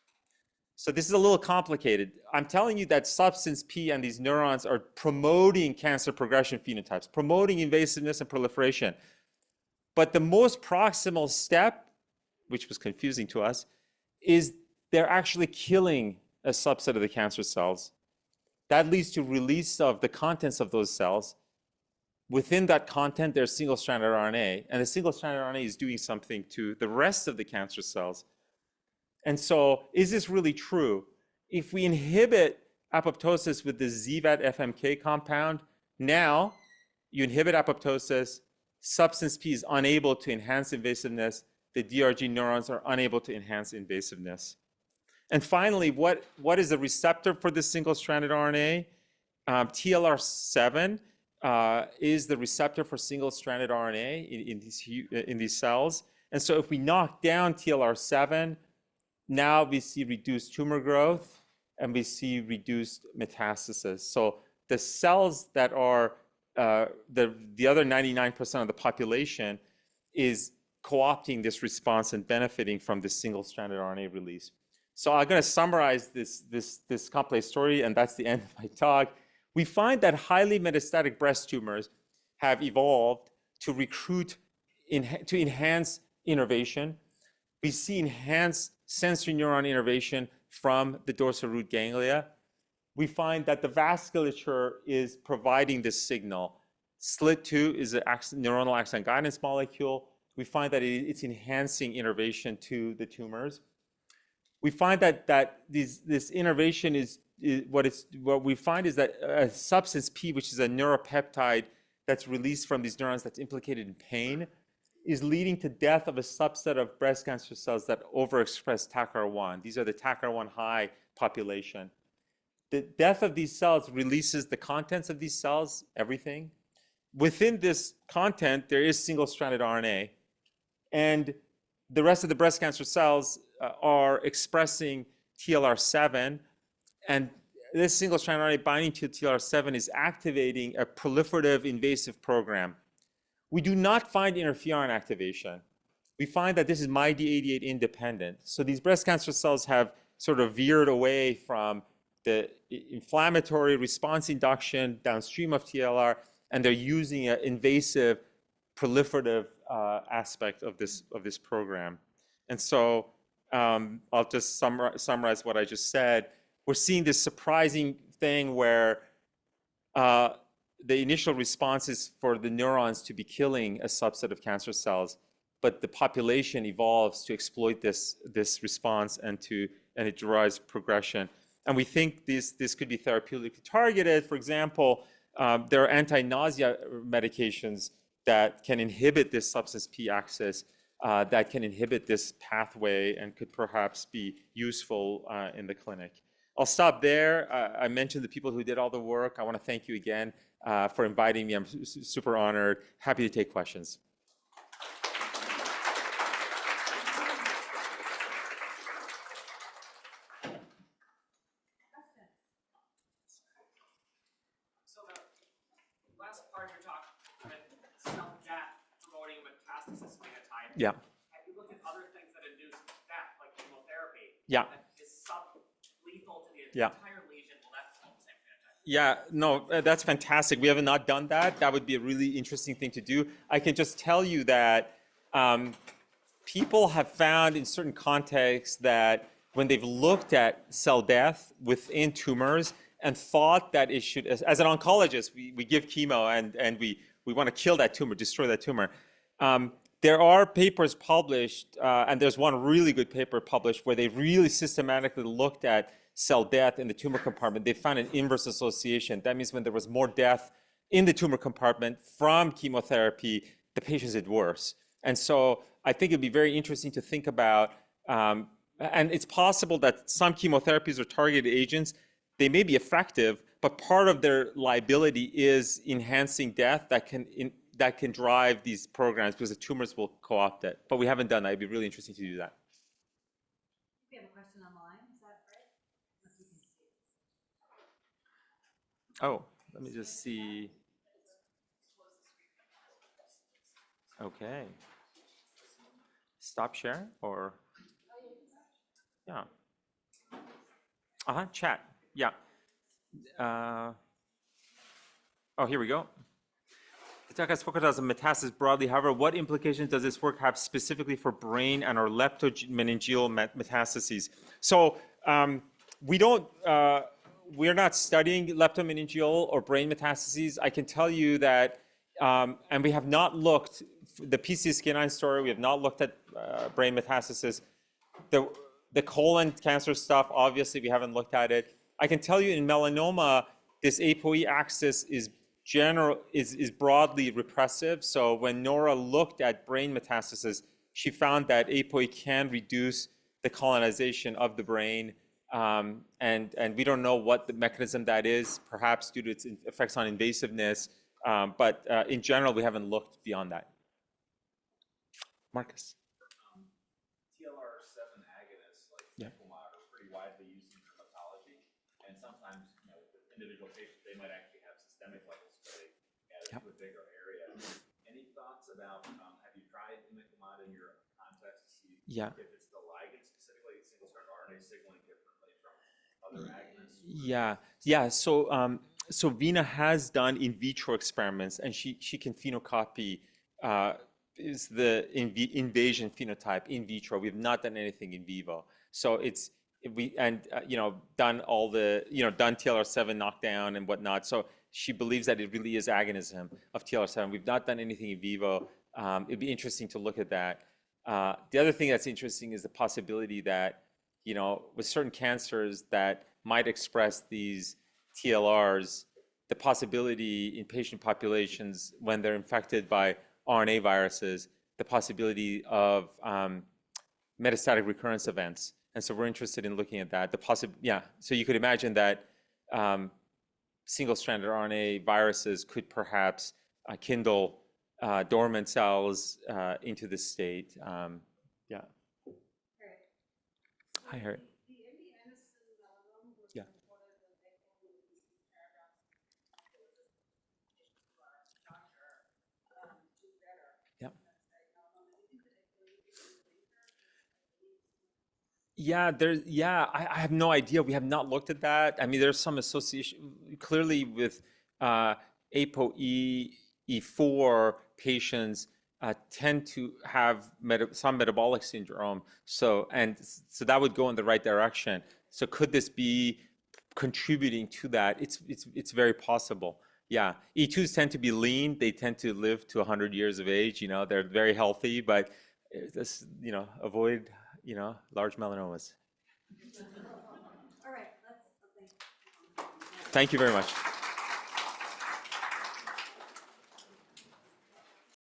So this is a little complicated. I'm telling you that substance P and these neurons are promoting cancer progression phenotypes, promoting invasiveness and proliferation. But the most proximal step, which was confusing to us, is they're actually killing a subset of the cancer cells. That leads to release of the contents of those cells. Within that content, there's single-stranded RNA, and the single-stranded RNA is doing something to the rest of the cancer cells. And so, is this really true? If we inhibit apoptosis with the ZVAT FMK compound, now you inhibit apoptosis, substance P is unable to enhance invasiveness, the DRG neurons are unable to enhance invasiveness. And finally, what is the receptor for this single-stranded RNA? TLR7 is the receptor for single-stranded RNA in these cells. And so if we knock down TLR7, now we see reduced tumor growth and we see reduced metastasis. So the cells that are the other 99% of the population is co-opting this response and benefiting from this single-stranded RNA release. So I'm going to summarize this complex story, and that's the end of my talk. We find that highly metastatic breast tumors have evolved to recruit, to enhance innervation. We see enhanced sensory neuron innervation from the dorsal root ganglia. We find that the vasculature is providing this signal. SLIT2 is an neuronal axon guidance molecule. We find that it's enhancing innervation to the tumors. We find that this innervation is what we find is that a substance P, which is a neuropeptide that's released from these neurons that's implicated in pain, is leading to death of a subset of breast cancer cells that overexpress TACR1. These are the TACR1 high population. The death of these cells releases the contents of these cells, everything. Within this content, there is single-stranded RNA. And the rest of the breast cancer cells are expressing TLR7. And this single-strand RNA binding to TLR7 is activating a proliferative invasive program. We do not find interferon activation. We find that this is MyD88 independent. So these breast cancer cells have sort of veered away from the inflammatory response induction downstream of TLR, and they're using an invasive proliferative aspect of this program. And so I'll just summarize what I just said. We're seeing this surprising thing where the initial response is for the neurons to be killing a subset of cancer cells, but the population evolves to exploit this response and it drives progression. And we think this could be therapeutically targeted. For example, there are anti-nausea medications that can inhibit this substance P axis, that can inhibit this pathway and could perhaps be useful in the clinic. I'll stop there. I mentioned the people who did all the work. I want to thank you again for inviting me. I'm super honored. Happy to take questions. So the last part of your talk, cell death promoting metastasis phenotype. Yeah. Have you looked at other things that induce death, like chemotherapy? Yeah. That is sublethal to the Yeah. entire lesion. Will that promote the same phenotype? Yeah, no, that's fantastic. We have not done that. That would be a really interesting thing to do. I can just tell you that people have found in certain contexts that when they've looked at cell death within tumors and thought that it should, as an oncologist, we give chemo and we want to kill that tumor, destroy that tumor. There are papers published, and there's one really good paper published where they really systematically looked at cell death in the tumor compartment. They found an inverse association. That means when there was more death in the tumor compartment from chemotherapy, the patients did worse. And so I think it'd be very interesting to think about, and it's possible that some chemotherapies or targeted agents, they may be effective, but part of their liability is enhancing death that can drive these programs because the tumors will co-opt it. But we haven't done that. It'd be really interesting to do that. We have a question online, is that right? Oh, let me just see. Okay. Stop share or? Yeah. Chat. Yeah. Oh, here we go. The talk has focused on metastasis broadly. However, what implications does this work have specifically for brain and or leptomeningeal metastases? So we're not studying leptomeningeal or brain metastases. I can tell you that, and we have not looked, the PCSK9 story, we have not looked at brain metastasis. The colon cancer stuff, obviously, we haven't looked at it. I can tell you in melanoma, this ApoE axis is broadly repressive. So when Nora looked at brain metastasis, she found that ApoE can reduce the colonization of the brain. And we don't know what the mechanism that is, perhaps due to its effects on invasiveness. But in general, we haven't looked beyond that. Marcus. TLR7 agonists like Mecomod are pretty widely used in dermatology, and sometimes, individual patients, they might actually have systemic levels where they add it to a bigger area. Any thoughts about, have you tried Mecomod in your context to see if it's the ligand specifically, single-strand RNA signaling differently from other agonists? Yeah. So Veena has done in vitro experiments, and she can phenocopy is the invasion phenotype in vitro. We have not done anything in vivo. So done all the done TLR7 knockdown and whatnot. So she believes that it really is agonism of TLR7. We've not done anything in vivo. It'd be interesting to look at that. The other thing that's interesting is the possibility that with certain cancers that might express these TLRs, the possibility in patient populations when they're infected by RNA viruses, the possibility of metastatic recurrence events. And so we're interested in looking at that. So you could imagine that single-stranded RNA viruses could perhaps kindle dormant cells into this state. Hi, Harry. The MD Anderson melanoma was Yeah. reported that they I have no idea. We have not looked at that. I mean, there's some association clearly with ApoE4 patients tend to have some metabolic syndrome. So that would go in the right direction. So could this be contributing to that? It's very possible. Yeah, E2s tend to be lean. They tend to live to 100 years of age. They're very healthy, but this, avoid, large melanomas. All right, Thank you very much.